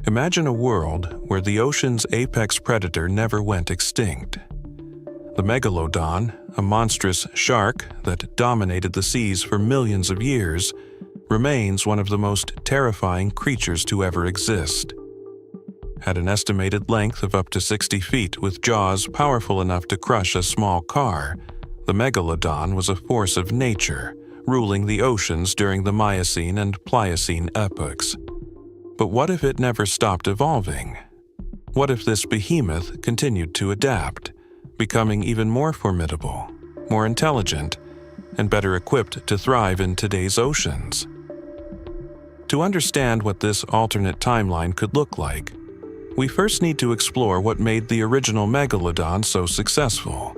Imagine a world where the ocean's apex predator never went extinct. The Megalodon, a monstrous shark that dominated the seas for millions of years, remains one of the most terrifying creatures to ever exist. At an estimated length of up to 60 feet with jaws powerful enough to crush a small car, the Megalodon was a force of nature, ruling the oceans during the Miocene and Pliocene epochs. But what if it never stopped evolving? What if this behemoth continued to adapt, becoming even more formidable, more intelligent, and better equipped to thrive in today's oceans? To understand what this alternate timeline could look like, we first need to explore what made the original Megalodon so successful.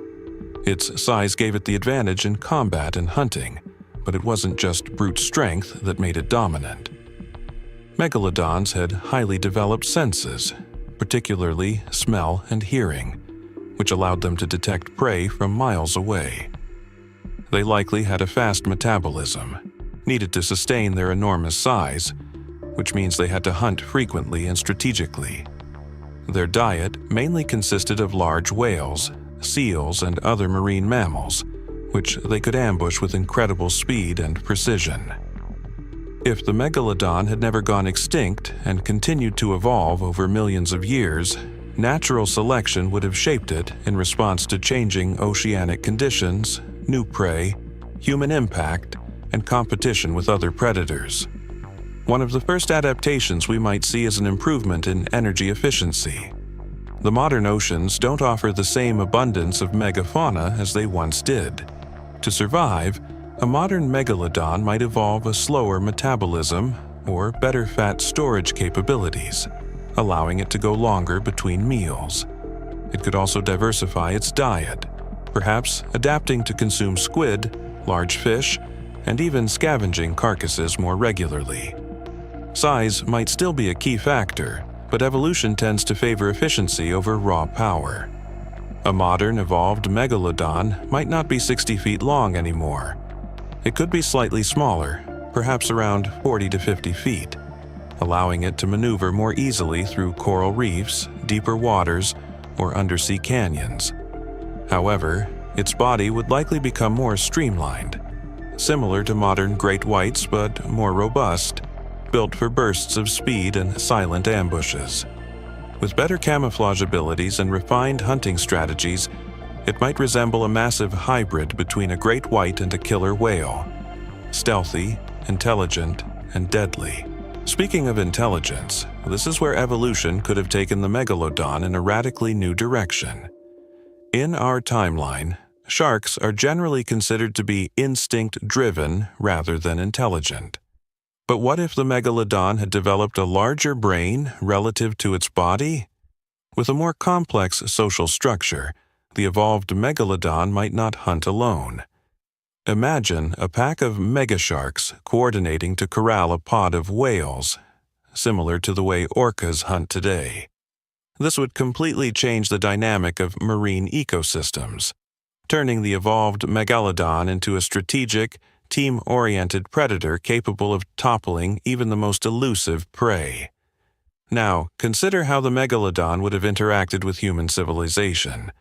Its size gave it the advantage in combat and hunting, but it wasn't just brute strength that made it dominant. Megalodons had highly developed senses, particularly smell and hearing, which allowed them to detect prey from miles away. They likely had a fast metabolism, needed to sustain their enormous size, which means they had to hunt frequently and strategically. Their diet mainly consisted of large whales, seals, and other marine mammals, which they could ambush with incredible speed and precision. If the Megalodon had never gone extinct and continued to evolve over millions of years, natural selection would have shaped it in response to changing oceanic conditions, new prey, human impact, and competition with other predators. One of the first adaptations we might see is an improvement in energy efficiency. The modern oceans don't offer the same abundance of megafauna as they once did. To survive, a modern Megalodon might evolve a slower metabolism or better fat storage capabilities, allowing it to go longer between meals. It could also diversify its diet, perhaps adapting to consume squid, large fish, and even scavenging carcasses more regularly. Size might still be a key factor, but evolution tends to favor efficiency over raw power. A modern, evolved Megalodon might not be 60 feet long anymore. It could be slightly smaller, perhaps around 40 to 50 feet, allowing it to maneuver more easily through coral reefs, deeper waters, or undersea canyons. However, its body would likely become more streamlined, similar to modern great whites but more robust, built for bursts of speed and silent ambushes. With better camouflage abilities and refined hunting strategies, it might resemble a massive hybrid between a great white and a killer whale. Stealthy, intelligent, and deadly. Speaking of intelligence, this is where evolution could have taken the Megalodon in a radically new direction. In our timeline, sharks are generally considered to be instinct-driven rather than intelligent. But what if the Megalodon had developed a larger brain relative to its body? With a more complex social structure, the evolved Megalodon might not hunt alone. Imagine a pack of megasharks coordinating to corral a pod of whales, similar to the way orcas hunt today. This would completely change the dynamic of marine ecosystems, turning the evolved Megalodon into a strategic, team-oriented predator capable of toppling even the most elusive prey. Now, consider how the Megalodon would have interacted with human civilization.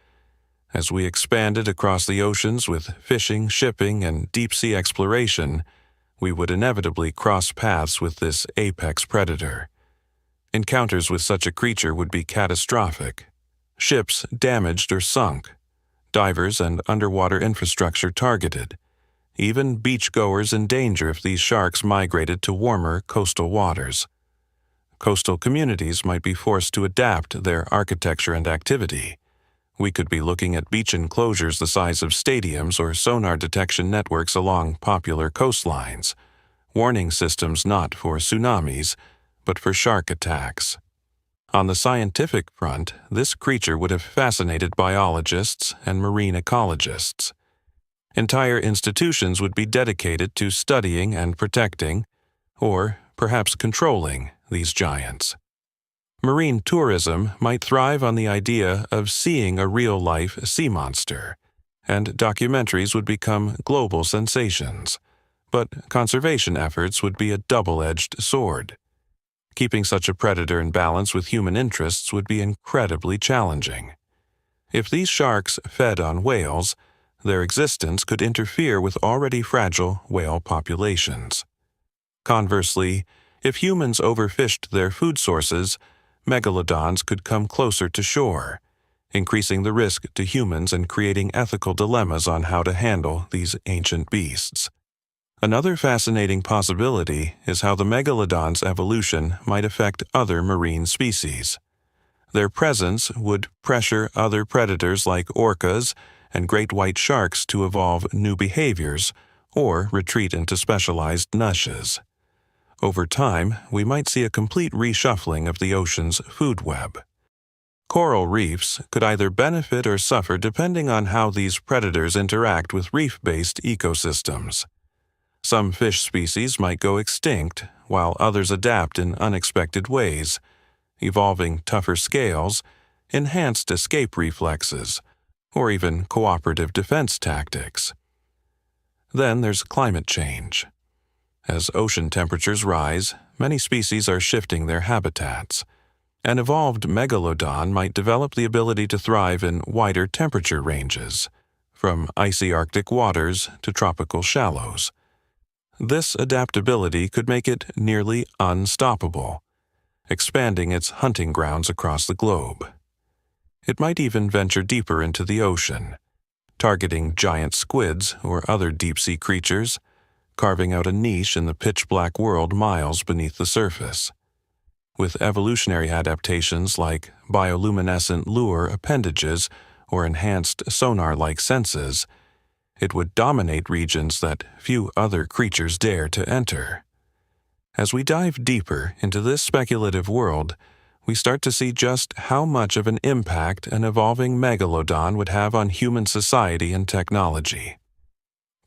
As we expanded across the oceans with fishing, shipping, and deep-sea exploration, we would inevitably cross paths with this apex predator. Encounters with such a creature would be catastrophic. Ships damaged or sunk, divers and underwater infrastructure targeted, even beachgoers in danger if these sharks migrated to warmer coastal waters. Coastal communities might be forced to adapt their architecture and activity. We could be looking at beach enclosures the size of stadiums or sonar detection networks along popular coastlines, warning systems not for tsunamis, but for shark attacks. On the scientific front, this creature would have fascinated biologists and marine ecologists. Entire institutions would be dedicated to studying and protecting, or perhaps controlling, these giants. Marine tourism might thrive on the idea of seeing a real-life sea monster, and documentaries would become global sensations. But conservation efforts would be a double-edged sword. Keeping such a predator in balance with human interests would be incredibly challenging. If these sharks fed on whales, their existence could interfere with already fragile whale populations. Conversely, if humans overfished their food sources, megalodons could come closer to shore, increasing the risk to humans and creating ethical dilemmas on how to handle these ancient beasts. Another fascinating possibility is how the megalodon's evolution might affect other marine species. Their presence would pressure other predators like orcas and great white sharks to evolve new behaviors or retreat into specialized niches. Over time, we might see a complete reshuffling of the ocean's food web. Coral reefs could either benefit or suffer depending on how these predators interact with reef-based ecosystems. Some fish species might go extinct, while others adapt in unexpected ways, evolving tougher scales, enhanced escape reflexes, or even cooperative defense tactics. Then there's climate change. As ocean temperatures rise, many species are shifting their habitats. An evolved megalodon might develop the ability to thrive in wider temperature ranges, from icy Arctic waters to tropical shallows. This adaptability could make it nearly unstoppable, expanding its hunting grounds across the globe. It might even venture deeper into the ocean, targeting giant squids or other deep-sea creatures, carving out a niche in the pitch-black world miles beneath the surface. With evolutionary adaptations like bioluminescent lure appendages or enhanced sonar-like senses, it would dominate regions that few other creatures dare to enter. As we dive deeper into this speculative world, we start to see just how much of an impact an evolving megalodon would have on human society and technology.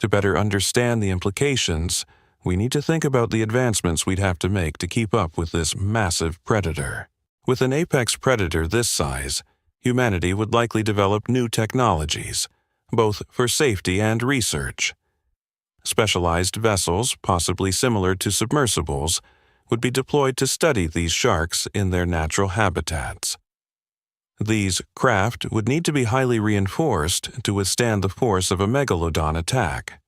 To better understand the implications, we need to think about the advancements we'd have to make to keep up with this massive predator. With an apex predator this size, humanity would likely develop new technologies, both for safety and research. Specialized vessels, possibly similar to submersibles, would be deployed to study these sharks in their natural habitats. These craft would need to be highly reinforced to withstand the force of a megalodon attack.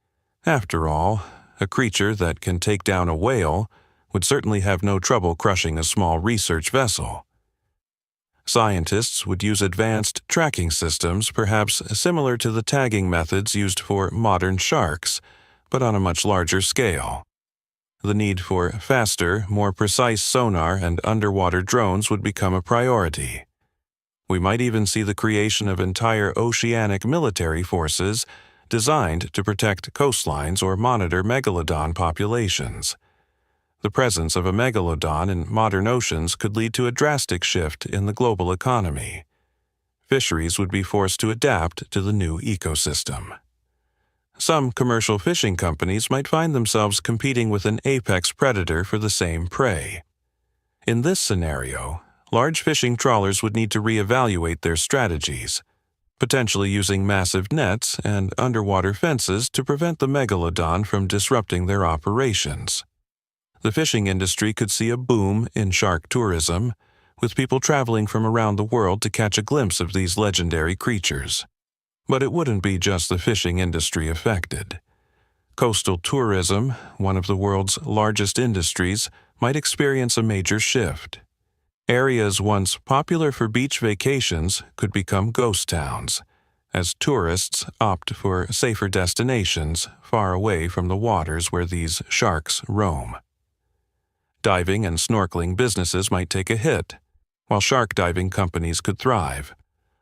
After all, a creature that can take down a whale would certainly have no trouble crushing a small research vessel. Scientists would use advanced tracking systems, perhaps similar to the tagging methods used for modern sharks, but on a much larger scale. The need for faster, more precise sonar and underwater drones would become a priority. We might even see the creation of entire oceanic military forces designed to protect coastlines or monitor megalodon populations. The presence of a megalodon in modern oceans could lead to a drastic shift in the global economy. Fisheries would be forced to adapt to the new ecosystem. Some commercial fishing companies might find themselves competing with an apex predator for the same prey. In this scenario, large fishing trawlers would need to reevaluate their strategies, potentially using massive nets and underwater fences to prevent the megalodon from disrupting their operations. The fishing industry could see a boom in shark tourism, with people traveling from around the world to catch a glimpse of these legendary creatures. But it wouldn't be just the fishing industry affected. Coastal tourism, one of the world's largest industries, might experience a major shift. Areas once popular for beach vacations could become ghost towns, as tourists opt for safer destinations far away from the waters where these sharks roam. Diving and snorkeling businesses might take a hit, while shark diving companies could thrive,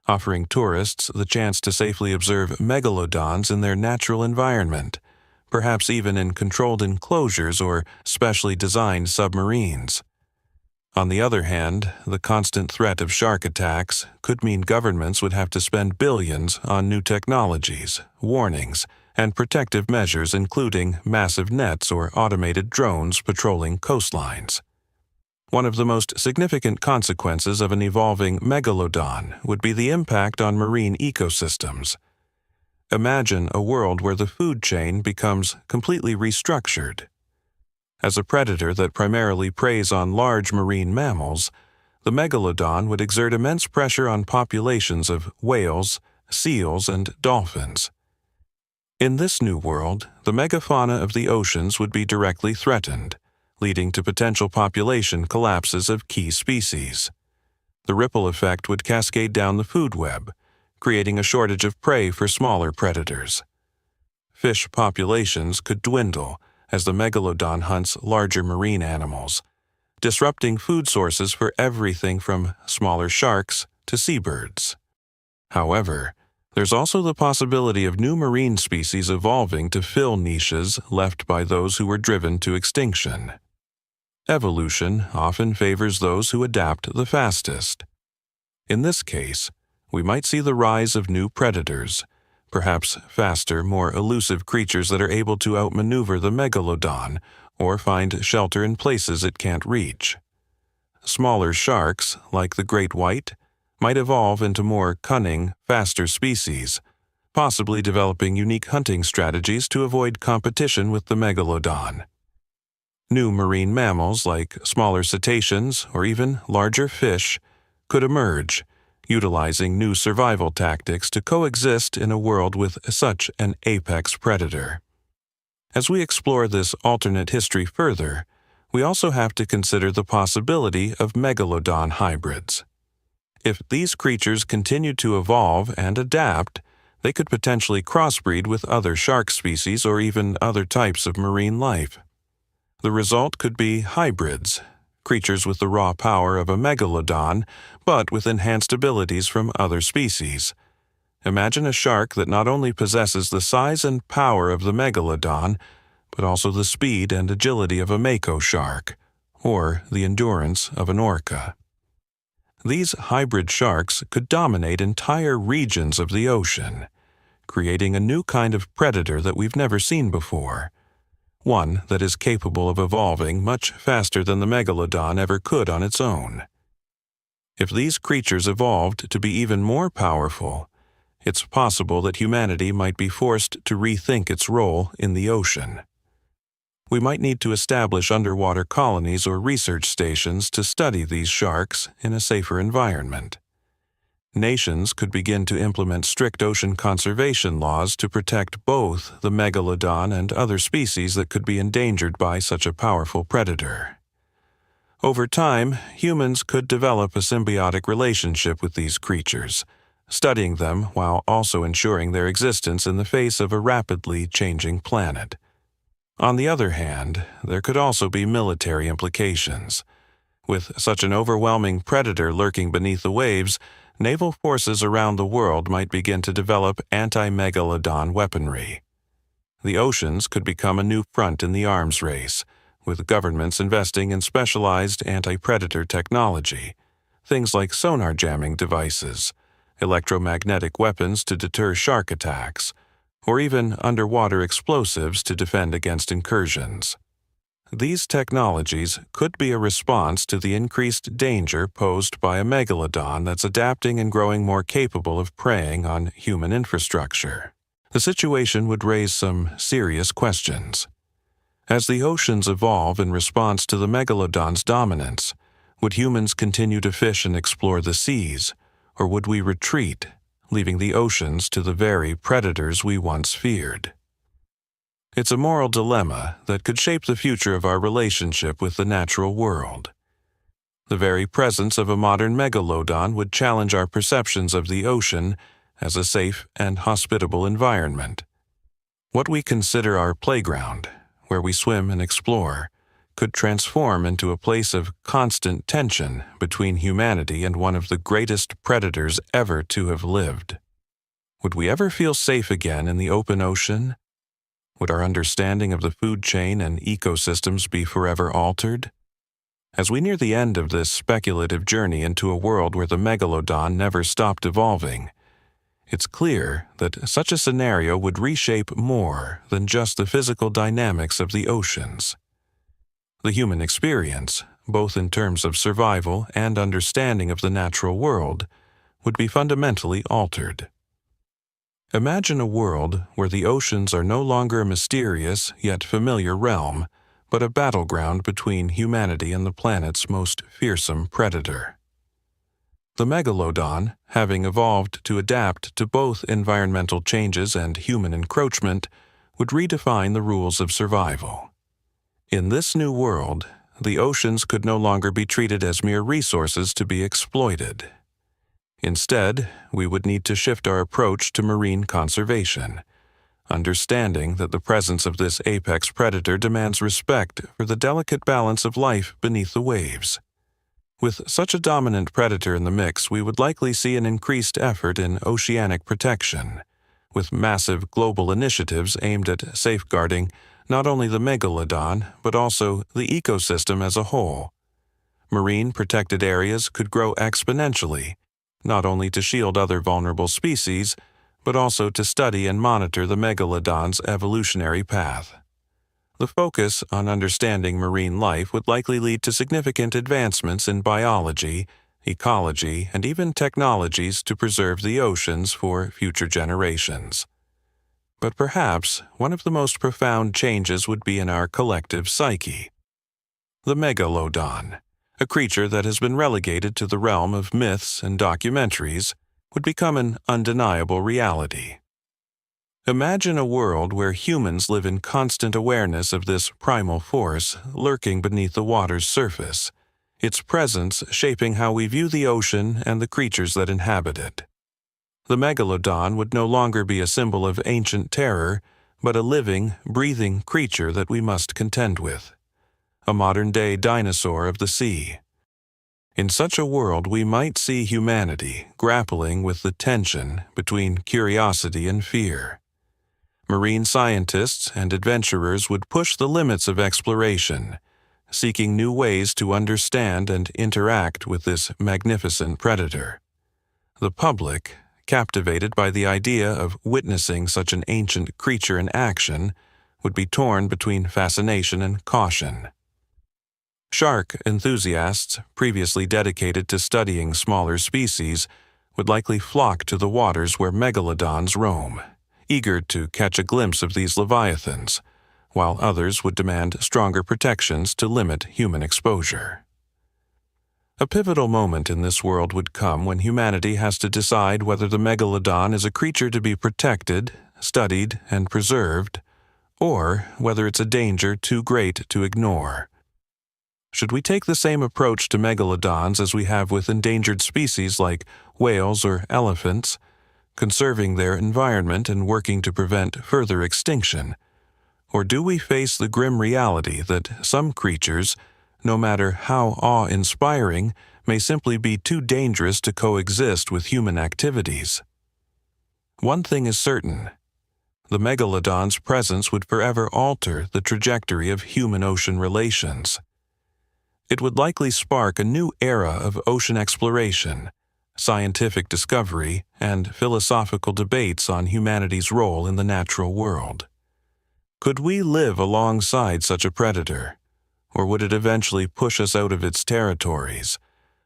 offering tourists the chance to safely observe megalodons in their natural environment, perhaps even in controlled enclosures or specially designed submarines. On the other hand, the constant threat of shark attacks could mean governments would have to spend billions on new technologies, warnings, and protective measures including massive nets or automated drones patrolling coastlines. One of the most significant consequences of an evolving megalodon would be the impact on marine ecosystems. Imagine a world where the food chain becomes completely restructured. As a predator that primarily preys on large marine mammals, the megalodon would exert immense pressure on populations of whales, seals, and dolphins. In this new world, the megafauna of the oceans would be directly threatened, leading to potential population collapses of key species. The ripple effect would cascade down the food web, creating a shortage of prey for smaller predators. Fish populations could dwindle as the megalodon hunts larger marine animals, disrupting food sources for everything from smaller sharks to seabirds. However, there's also the possibility of new marine species evolving to fill niches left by those who were driven to extinction. Evolution often favors those who adapt the fastest. In this case, we might see the rise of new predators, perhaps faster, more elusive creatures that are able to outmaneuver the megalodon or find shelter in places it can't reach. Smaller sharks, like the great white, might evolve into more cunning, faster species, possibly developing unique hunting strategies to avoid competition with the megalodon. New marine mammals like smaller cetaceans or even larger fish could emerge, utilizing new survival tactics to coexist in a world with such an apex predator. As we explore this alternate history further, we also have to consider the possibility of megalodon hybrids. If these creatures continue to evolve and adapt, they could potentially crossbreed with other shark species or even other types of marine life. The result could be hybrids, creatures with the raw power of a megalodon, but with enhanced abilities from other species. Imagine a shark that not only possesses the size and power of the megalodon, but also the speed and agility of a mako shark, or the endurance of an orca. These hybrid sharks could dominate entire regions of the ocean, creating a new kind of predator that we've never seen before, one that is capable of evolving much faster than the megalodon ever could on its own. If these creatures evolved to be even more powerful, it's possible that humanity might be forced to rethink its role in the ocean. We might need to establish underwater colonies or research stations to study these sharks in a safer environment. Nations could begin to implement strict ocean conservation laws to protect both the megalodon and other species that could be endangered by such a powerful predator. Over time, humans could develop a symbiotic relationship with these creatures, studying them while also ensuring their existence in the face of a rapidly changing planet. On the other hand, there could also be military implications. With such an overwhelming predator lurking beneath the waves, naval forces around the world might begin to develop anti-megalodon weaponry. The oceans could become a new front in the arms race, with governments investing in specialized anti-predator technology, things like sonar jamming devices, electromagnetic weapons to deter shark attacks, or even underwater explosives to defend against incursions. These technologies could be a response to the increased danger posed by a megalodon that's adapting and growing more capable of preying on human infrastructure. The situation would raise some serious questions. As the oceans evolve in response to the megalodon's dominance, would humans continue to fish and explore the seas, or would we retreat, leaving the oceans to the very predators we once feared? It's a moral dilemma that could shape the future of our relationship with the natural world. The very presence of a modern megalodon would challenge our perceptions of the ocean as a safe and hospitable environment. What we consider our playground, where we swim and explore, could transform into a place of constant tension between humanity and one of the greatest predators ever to have lived. Would we ever feel safe again in the open ocean? Would our understanding of the food chain and ecosystems be forever altered? As we near the end of this speculative journey into a world where the megalodon never stopped evolving, it's clear that such a scenario would reshape more than just the physical dynamics of the oceans. The human experience, both in terms of survival and understanding of the natural world, would be fundamentally altered. Imagine a world where the oceans are no longer a mysterious yet familiar realm, but a battleground between humanity and the planet's most fearsome predator. The Megalodon, having evolved to adapt to both environmental changes and human encroachment, would redefine the rules of survival. In this new world, the oceans could no longer be treated as mere resources to be exploited. Instead, we would need to shift our approach to marine conservation, understanding that the presence of this apex predator demands respect for the delicate balance of life beneath the waves. With such a dominant predator in the mix, we would likely see an increased effort in oceanic protection, with massive global initiatives aimed at safeguarding not only the Megalodon, but also the ecosystem as a whole. Marine protected areas could grow exponentially, not only to shield other vulnerable species, but also to study and monitor the Megalodon's evolutionary path. The focus on understanding marine life would likely lead to significant advancements in biology, ecology, and even technologies to preserve the oceans for future generations. But perhaps one of the most profound changes would be in our collective psyche. The Megalodon, a creature that has been relegated to the realm of myths and documentaries, would become an undeniable reality. Imagine a world where humans live in constant awareness of this primal force lurking beneath the water's surface, its presence shaping how we view the ocean and the creatures that inhabit it. The Megalodon would no longer be a symbol of ancient terror, but a living, breathing creature that we must contend with. A modern-day dinosaur of the sea. In such a world, we might see humanity grappling with the tension between curiosity and fear. Marine scientists and adventurers would push the limits of exploration, seeking new ways to understand and interact with this magnificent predator. The public, captivated by the idea of witnessing such an ancient creature in action, would be torn between fascination and caution. Shark enthusiasts, previously dedicated to studying smaller species, would likely flock to the waters where megalodons roam, eager to catch a glimpse of these leviathans, while others would demand stronger protections to limit human exposure. A pivotal moment in this world would come when humanity has to decide whether the Megalodon is a creature to be protected, studied, and preserved, or whether it's a danger too great to ignore. Should we take the same approach to megalodons as we have with endangered species like whales or elephants, conserving their environment and working to prevent further extinction? Or do we face the grim reality that some creatures, no matter how awe-inspiring, may simply be too dangerous to coexist with human activities? One thing is certain. The megalodon's presence would forever alter the trajectory of human-ocean relations. It would likely spark a new era of ocean exploration, scientific discovery, and philosophical debates on humanity's role in the natural world. Could we live alongside such a predator, or would it eventually push us out of its territories,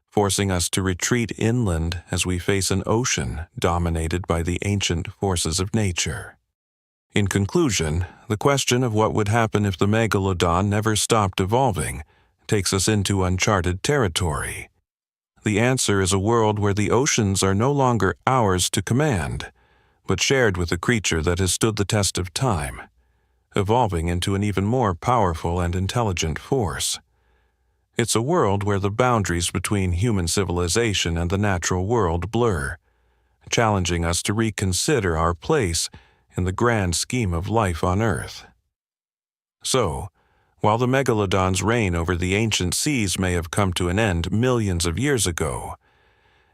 forcing us to retreat inland as we face an ocean dominated by the ancient forces of nature? In conclusion, the question of what would happen if the megalodon never stopped evolving takes us into uncharted territory. The answer is a world where the oceans are no longer ours to command, but shared with a creature that has stood the test of time, evolving into an even more powerful and intelligent force. It's a world where the boundaries between human civilization and the natural world blur, challenging us to reconsider our place in the grand scheme of life on Earth. So, while the megalodon's reign over the ancient seas may have come to an end millions of years ago,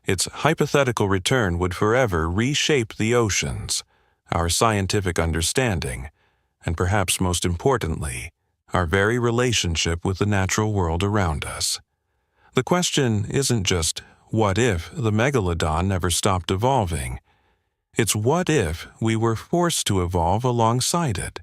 its hypothetical return would forever reshape the oceans, our scientific understanding, and perhaps most importantly, our very relationship with the natural world around us. The question isn't just, what if the megalodon never stopped evolving? It's what if we were forced to evolve alongside it?